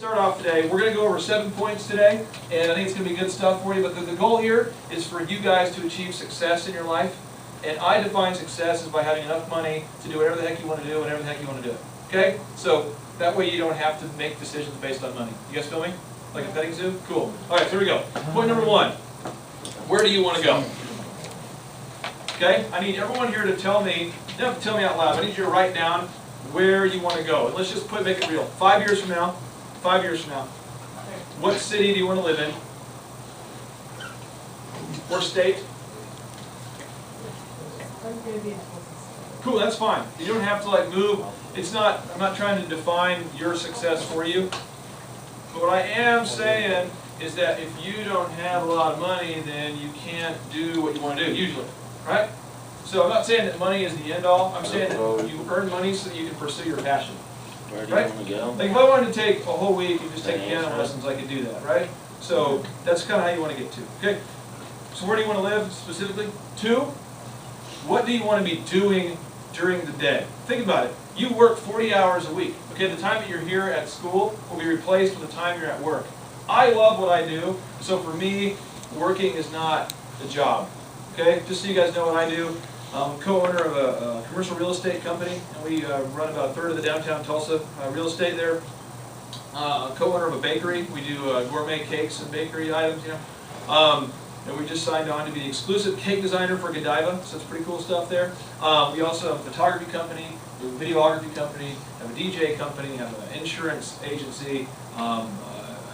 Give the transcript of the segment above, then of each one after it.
start off today. We're going to go over 7 points today, and I think it's going to be good stuff for you. But the goal here is for you guys to achieve success in your life. And I define success as by having enough money to do whatever the heck you want to do, whenever the heck you want to do it. Okay? So that way you don't have to make decisions based on money. You guys feel me? Like a petting zoo? Cool. All right, so here we go. Point number 1. Where do you want to go? Okay? I need everyone here to tell me, you don't have to tell me out loud, I need you to write down where you want to go. And let's just make it real. 5 years from now, what city do you want to live in? Or state? Cool, that's fine. You don't have to like move. I'm not trying to define your success for you. But what I am saying is that if you don't have a lot of money, then you can't do what you want to do, usually. Right? So I'm not saying that money is the end all. I'm saying that you earn money so that you can pursue your passion. Where do you want to go? Like if I wanted to take a whole week and just take piano lessons, I could do that, right? So that's kind of how you want to get to. Okay? So where do you want to live specifically? 2, what do you want to be doing during the day? Think about it. You work 40 hours a week. Okay, the time that you're here at school will be replaced with the time you're at work. I love what I do, so for me, working is not a job. Okay, just so you guys know what I do. I'm co-owner of a commercial real estate company, and we run about a third of the downtown Tulsa real estate there. Co-owner of a bakery. We do gourmet cakes and bakery items, you know. And we just signed on to be the exclusive cake designer for Godiva, so it's pretty cool stuff there. We also have a photography company, we have a videography company, have a DJ company, have an insurance agency. I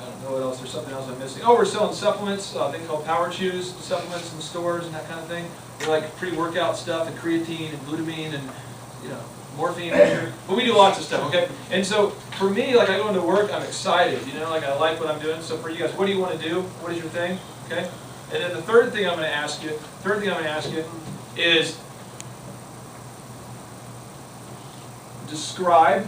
don't know what else, there's something else I'm missing. Oh, we're selling supplements, a thing called Power Chews, supplements in stores and that kind of thing. We're like pre-workout stuff and creatine and glutamine and, you know, morphine. But we do lots of stuff, okay? And so for me, like I go into work, I'm excited, you know, like I like what I'm doing. So for you guys, what do you want to do? What is your thing? Okay? And then the third thing I'm going to ask you is describe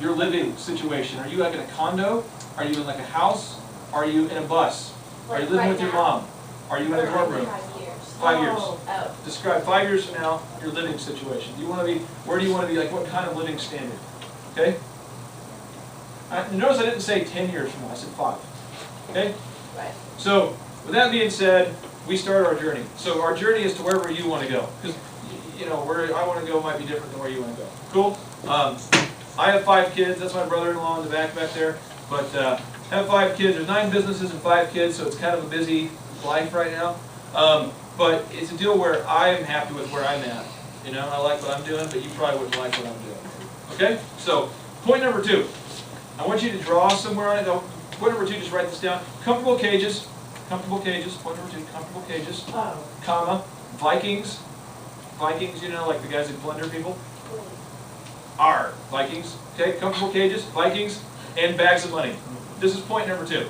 your living situation. Are you like in a condo? Are you in like a house? Are you in a bus? Are you living with your mom? Are you in a dorm room? 5 years. Oh. Describe 5 years from now your living situation. Do you want to be? Where do you want to be? Like what kind of living standard? Okay. Notice I didn't say 10 years from now. I said 5. Okay. Right. So with that being said, we start our journey. So our journey is to wherever you want to go, because you know where I want to go might be different than where you want to go. Cool. I have 5 kids. That's my brother-in-law in the back there. But I have 5 kids. There's 9 businesses and 5 kids, so it's kind of a busy life right now. But it's a deal where I am happy with where I'm at. You know, I like what I'm doing, but you probably wouldn't like what I'm doing. Okay? So, point number 2. I want you to draw somewhere on it. Point number 2, just write this down. Comfortable cages. Comfortable cages. Point number 2, comfortable cages. Oh. Comma. Vikings. Vikings, you know, like the guys that plunder people. R. Vikings. Okay? Comfortable cages. Vikings. And bags of money. This is point number 2.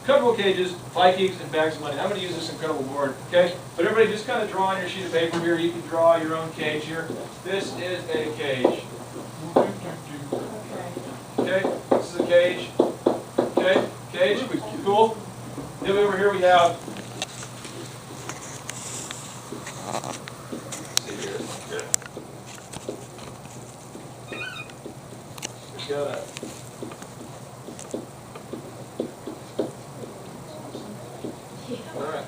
Comfortable cages, Vikings, and bags of money. I'm going to use this incredible board, okay? But everybody just kind of draw on your sheet of paper here. You can draw your own cage here. This is a cage. Okay? This is a cage. Okay? Cage. Cool. Then over here we have... Let's see here. Good. We got a... Alright,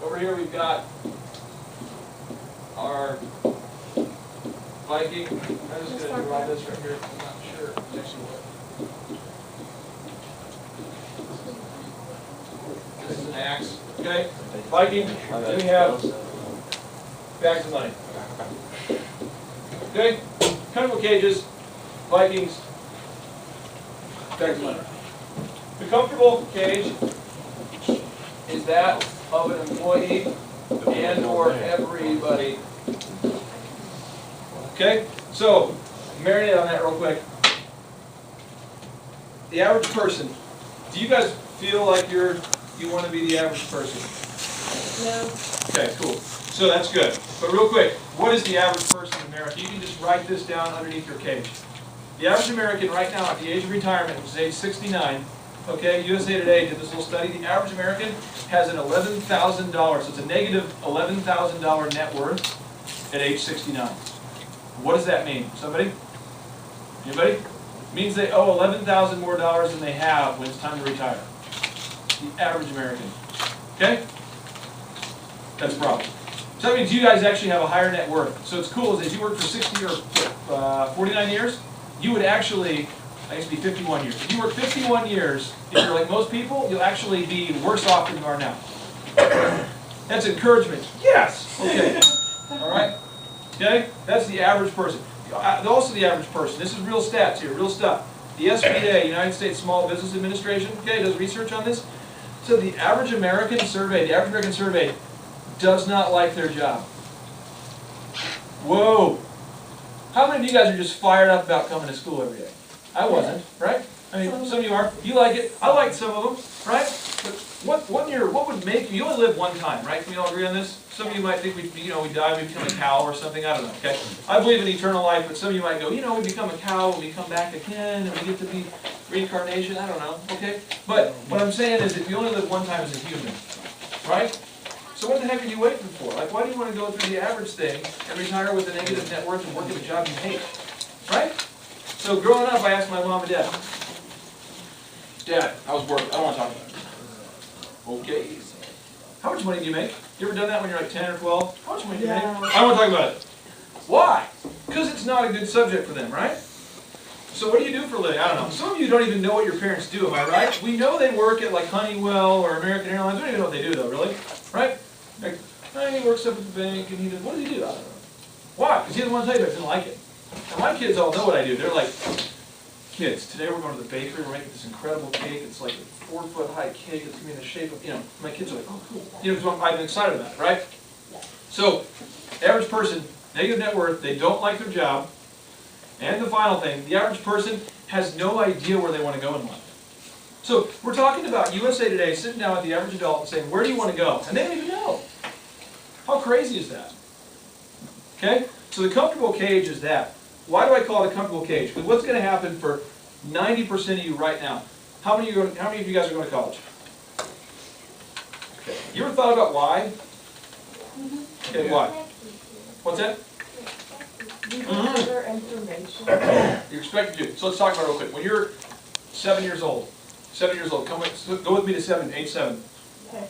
over here we've got our Viking. I'm just going to draw this right here. I'm not sure exactly what. This is an axe. Okay, Viking. Then we have bags of money. Okay, comfortable cages, Vikings, bags of money. The comfortable cage is that of an employee and or everybody. Okay? So, marinate on that real quick. The average person. Do you guys feel like you want to be the average person? No. Okay, cool. So that's good. But real quick, what is the average person in America? You can just write this down underneath your cage. The average American right now at the age of retirement, which is age 69, okay, USA Today did this little study. The average American has an $11,000, so it's a negative $11,000 net worth at age 69. What does that mean? Somebody? Anybody? means they owe $11,000 more than they have when it's time to retire. The average American. Okay? That's a problem. So that means you guys actually have a higher net worth. So it's cool is if you work for 60 or 49 years, you would actually, I guess it'd be 51 years. If you work 51 years, if you're like most people, you'll actually be worse off than you are now. That's encouragement. Yes! Okay. All right? Okay? That's the average person. Also the average person. This is real stats here, real stuff. The SBA, United States Small Business Administration, okay, does research on this. So the average American surveyed, does not like their job. Whoa! How many of you guys are just fired up about coming to school every day? I wasn't, right? I mean, some of you are. You like it. I like some of them, right? But what would make you only live one time, right? Can we all agree on this? Some of you might think we die, we become a cow or something. I don't know. Okay, I believe in eternal life, but some of you might go, we become a cow and we come back again and we get to be reincarnation. I don't know. Okay, but what I'm saying is, if you only live one time as a human, right? So what the heck are you waiting for? Like, why do you want to go through the average thing and retire with a negative net worth and work at a job you hate? Right? So growing up, I asked my mom and dad, Dad, I was working. I don't want to talk about it. Okay. How much money do you make? You ever done that when you're like 10 or 12? How much money do you make? I don't want to talk about it. Why? Because it's not a good subject for them, right? So what do you do for a living? I don't know. Some of you don't even know what your parents do, am I right? We know they work at like Honeywell or American Airlines. We don't even know what they do though, really. Right? Like, he works up at the bank and he does, what does he do? I don't know. Why? Because he doesn't want to tell you, but I didn't like it. And my kids all know what I do. They're like, kids, today we're going to the bakery, we're making this incredible cake. It's like a 4-foot high cake. It's going to be in the shape of, my kids are like, oh, cool. Because I've been excited about it, right? So, average person, negative net worth, they don't like their job. And the final thing, the average person has no idea where they want to go in life. So, we're talking about USA Today sitting down with the average adult and saying, where do you want to go? And they don't even know. How crazy is that? Okay? So the comfortable cage is that. Why do I call it a comfortable cage? Because what's going to happen for 90% of you right now? How many of you guys are going to college? Okay. You ever thought about why? Okay, why? What's that? You're expected to. So let's talk about it real quick. When you're 7 years old, go with me to age 7.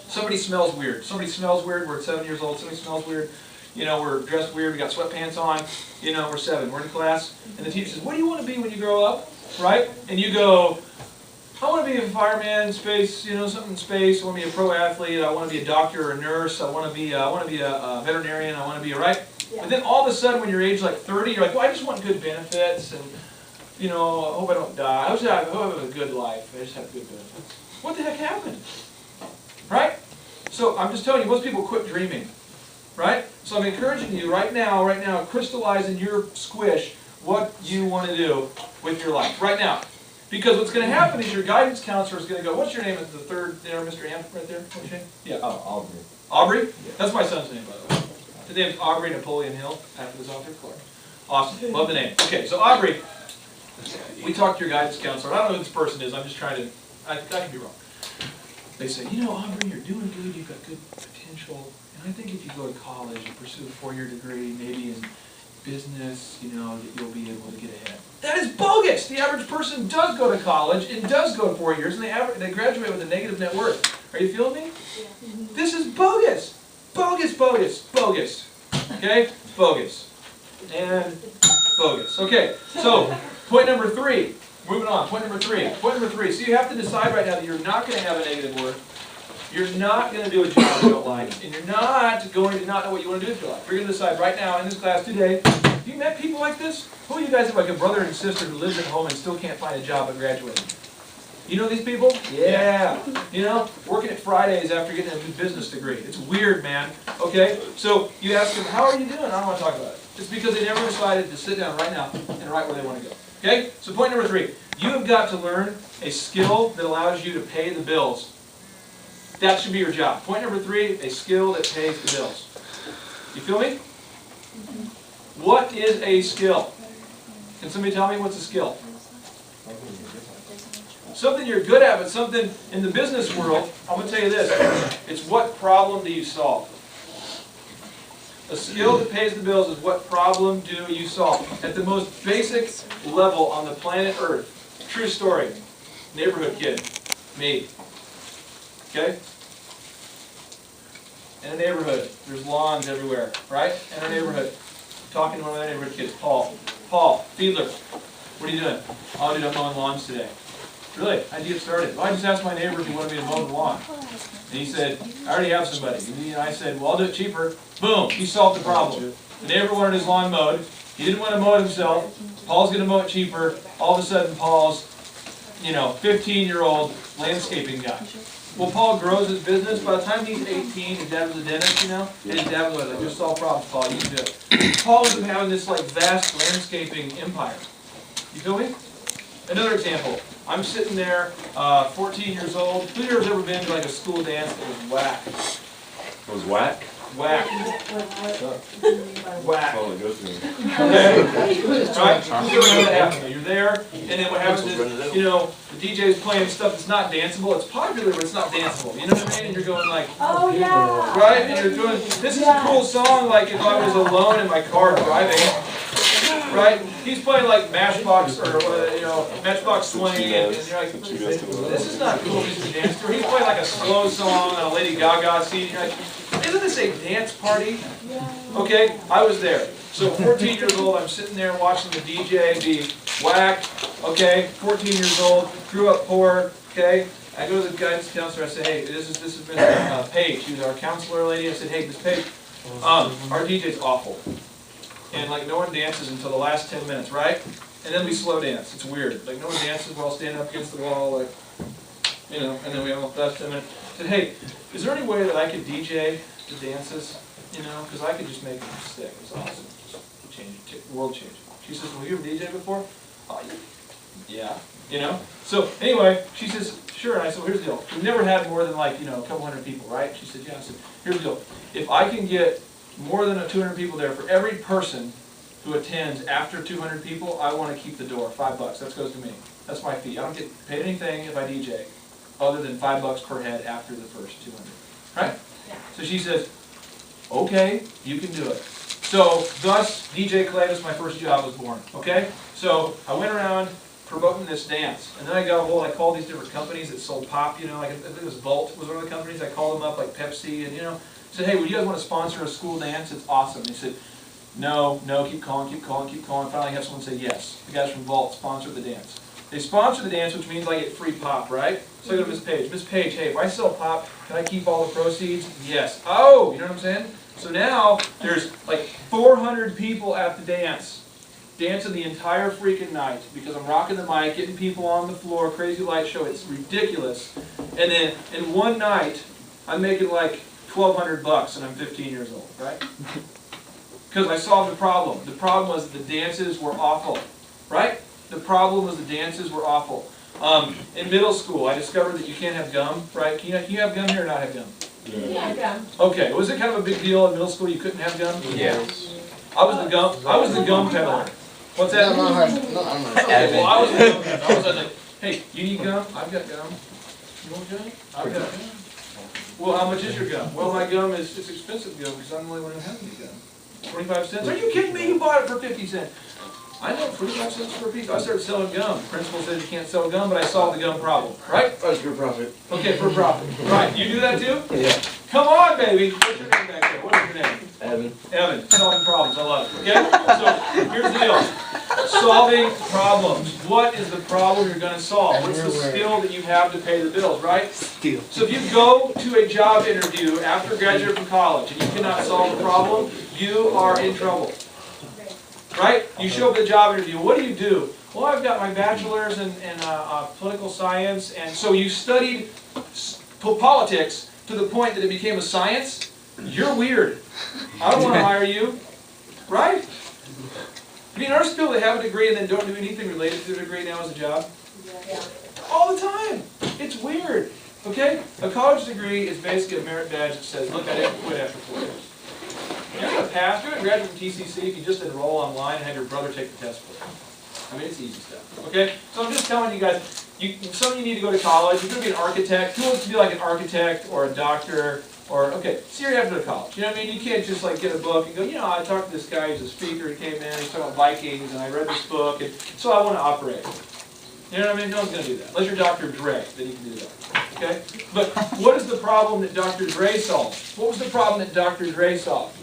Somebody smells weird. Somebody smells weird. We're at 7 years old. Somebody smells weird. We're dressed weird. We got sweatpants on. We're 7. We're in class. And the teacher says, what do you want to be when you grow up? Right? And you go, I want to be a fireman, space, something in space. I want to be a pro athlete. I want to be a doctor or a nurse. I want to be a veterinarian. I want to be right? Yeah. But then all of a sudden when you're age like 30, you're like, well, I just want good benefits and I hope I don't die. I hope I have a good life. I just have good benefits. What the heck happened? Right? So I'm just telling you, most people quit dreaming. Right? So I'm encouraging you right now, crystallize in your squish what you want to do with your life. Right now. Because what's going to happen is your guidance counselor is going to go, what's your name? It's the third there, Mr. Amp, right there. What's your name? Yeah. Oh, Aubrey? Yeah. That's my son's name, by the way. His name's Aubrey Napoleon Hill, after this author, Clark. Awesome. Love the name. Okay, so Aubrey, we talked to your guidance counselor. I don't know who this person is. I'm just trying to, I could be wrong. They say, Aubrey, you're doing good. You've got good potential. And I think if you go to college and pursue a 4-year degree, maybe in business, that you'll be able to get ahead. That is bogus! The average person does go to college and does go to 4 years, and they graduate with a negative net worth. Are you feeling me? Yeah. This is bogus! Bogus, bogus, bogus. Okay? Bogus. And bogus. Okay, so point number 3. Moving on. Point number 3. Point number 3. So you have to decide right now that you're not going to have a negative worth. You're not going to do a job you don't like. And you're not going to not know what you want to do with your life. You're going to decide right now in this class today. Have you met people like this? Who of you guys have like a brother and sister who lives at home and still can't find a job but graduating? You know these people? Yeah. Working at Fridays after getting a new business degree. It's weird, man. Okay? So you ask them, how are you doing? I don't want to talk about it. It's because they never decided to sit down right now and write where they want to go. Okay? So point number 3. You have got to learn a skill that allows you to pay the bills. That should be your job. Point number 3, a skill that pays the bills. You feel me? What is a skill? Can somebody tell me what's a skill? Something you're good at, but something in the business world, I'm going to tell you this. It's what problem do you solve? A skill that pays the bills is what problem do you solve? At the most basic level on the planet Earth, True story. Neighborhood kid. Me. Okay? In a neighborhood, there's lawns everywhere, right? In a neighborhood. Talking to one of the neighborhood kids, Paul. Paul, Fiedler. What are you doing? Oh, dude, I'm mowing lawns today. Really? How'd you get started? Well, I just asked my neighbor if he wanted me to mow the lawn. And he said, I already have somebody. And I said, well, I'll do it cheaper. Boom, he solved the problem. The neighbor wanted his lawn mowed. He didn't want to mow it himself. Paul's going to mow it cheaper. All of a sudden, Paul's, 15-year-old landscaping guy. Well, Paul grows his business. By the time he's 18, his dad was a dentist, and his dad was like, just solve problems, Paul, you can do it. Paul ends up having this vast landscaping empire. You feel me? Another example. I'm sitting there, 14 years old. Who here has ever been to a school dance that was whack? It was whack? Whack. Whack. Oh, it goes to me. Okay? Right? Who's ever had that happen? You're there, and then what happens is, the DJ's playing stuff that's not danceable. It's popular, but it's not danceable. You know what I mean? And you're going oh yeah. right? And you're doing, this is a cool song, if I was alone in my car driving. Right? He's playing Matchbox or Matchbox 20, and you're like, this is not cool music to dance to. He's playing a slow song on a Lady Gaga CD. You're like, isn't this a dance party? Okay, I was there. So 14 years old, I'm sitting there watching the DJ be whacked. Okay, 14 years old, grew up poor. Okay, I go to the guidance counselor. I say, hey, this has been Paige. She was our counselor lady. I said, hey, Miss Paige, our DJ's awful. And no one dances until the last 10 minutes, right? And then we slow dance. It's weird. No one dances while standing up against the wall, and then we all last 10 minutes. I said, hey, is there any way that I could DJ the dances? Because I could just make them stick. It's awesome. Just change it, world changing. She says, well, you ever DJ before? Oh, yeah. So anyway, she says, sure. And I said, well, here's the deal. We've never had more than a couple hundred people, right? She said, yeah. I said, here's the deal. If I can get more than 200 people there, for every person who attends after 200 people, I want to keep the door. $5. That goes to me. That's my fee. I don't get paid anything if I DJ, other than $5 per head after the first 200. Right? Yeah. So she says, okay, you can do it. So thus, DJ Clavis, my first job, was born. Okay? So I went around promoting this dance, and then I got a hold. I called these different companies that sold pop. I think it was Volt was one of the companies. I called them up, like Pepsi, and said, hey, would you guys want to sponsor a school dance? It's awesome. They said, no, keep calling. Finally, I have someone say yes. The guys from Vault sponsored the dance. They sponsor the dance, which means I get free pop, right? So I go to Miss Paige. Miss Paige, hey, if I sell pop, can I keep all the proceeds? Yes. Oh, you know what I'm saying? So now there's 400 people at the dance, dancing the entire freaking night because I'm rocking the mic, getting people on the floor, crazy light show. It's ridiculous. And then in one night, I'm making $1,200 and I'm 15 years old, right? Because I solved the problem. The problem was the dances were awful, right? The problem was the dances were awful. In middle school, I discovered that you can't have gum, right? Can you have gum here or not have gum? Yeah, gum. Okay, was it kind of a big deal in middle school you couldn't have gum? Yes. I was the gum peddler. What's that? No, I don't know. Well, I was the gum peddler. I was like, hey, you need gum? I've got gum. You want gum? I've got gum. Well, how much is your gum? Well, my gum it's expensive gum because I'm the only one who has any gum. 25 cents? Are you kidding me? You bought it for 50 cents. I know, 25 cents per piece. I started selling gum. The principal says you can't sell gum, but I solved the gum problem. Right? That's for profit. Okay, for profit. Right. You do that too? Yeah. Come on, baby. What's your name back there? What is your name? Evan. Evan. Solving problems. I love it. Okay? So, here's the deal. Solving problems. What is the problem you're going to solve? What's the skill that you have to pay the bills, right? Steal. So if you go to a job interview after graduating from college and you cannot solve a problem, you are in trouble. Right? You show up at a job interview. What do? Well, I've got my bachelor's in political science, and so you studied politics to the point that it became a science. You're weird. I don't want to hire you. Right? Have you noticed people that have a degree and then don't do anything related to their degree now as a job? Yeah. All the time. It's weird. Okay? A college degree is basically a merit badge that says, look, I didn't quit after 4 years. You're going to pass. You're going to graduate from TCC if you just enroll online and have your brother take the test for you. I mean, it's easy stuff. Okay? So I'm just telling you guys, some of you need to go to college. You're going to be an architect. Who wants to be like an architect or a doctor? Or, okay, so you have to go to college. You know what I mean? You can't just get a book and go, I talked to this guy, he's a speaker, he came in, he's talking about Vikings, and I read this book, and so I want to operate. You know what I mean? No one's going to do that. Unless you're Dr. Dre, then you can do that. Okay? But what is the problem that Dr. Dre solved? What was the problem that Dr. Dre solved?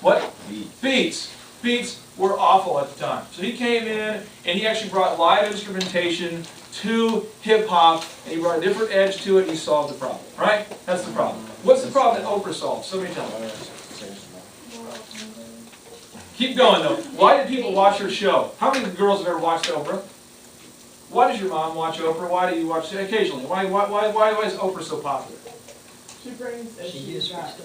What? Beats. Beats were awful at the time. So he came in and he actually brought live instrumentation to hip-hop, and he brought a different edge to it, and he solved the problem. Right? That's the problem. What's the problem that Oprah solved? Somebody tell me. Keep going, though. Why did people watch her show? How many girls have ever watched Oprah? Why does your mom watch Oprah? Why do you watch it occasionally? Why is Oprah so popular? She brings issues up.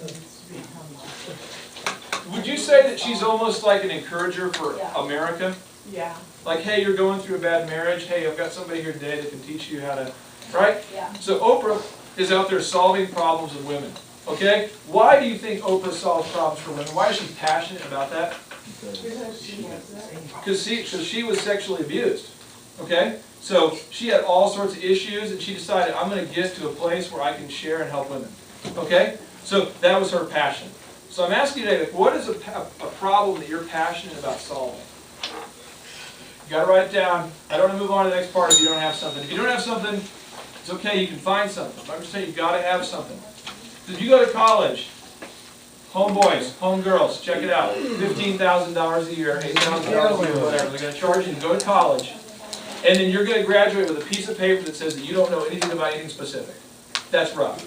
Would you say that she's almost like an encourager for America? Yeah. Like, hey, you're going through a bad marriage. Hey, I've got somebody here today that can teach you how to, right? Yeah. So Oprah is out there solving problems of women. Okay? Why do you think Oprah solves problems for women? Why is she passionate about that? Because she knows it. Because she was sexually abused. Okay? So she had all sorts of issues, and she decided, I'm going to get to a place where I can share and help women. Okay? So that was her passion. So I'm asking you today, what is a problem that you're passionate about solving? You got to write it down. I don't want to move on to the next part if you don't have something. If you don't have something, it's okay. You can find something. But I'm just saying you've got to have something. If you go to college, homeboys, homegirls, check it out. $15,000 a year, $8,000 a year, whatever. They're going to charge you to go to college. And then you're going to graduate with a piece of paper that says that you don't know anything about anything specific. That's rough.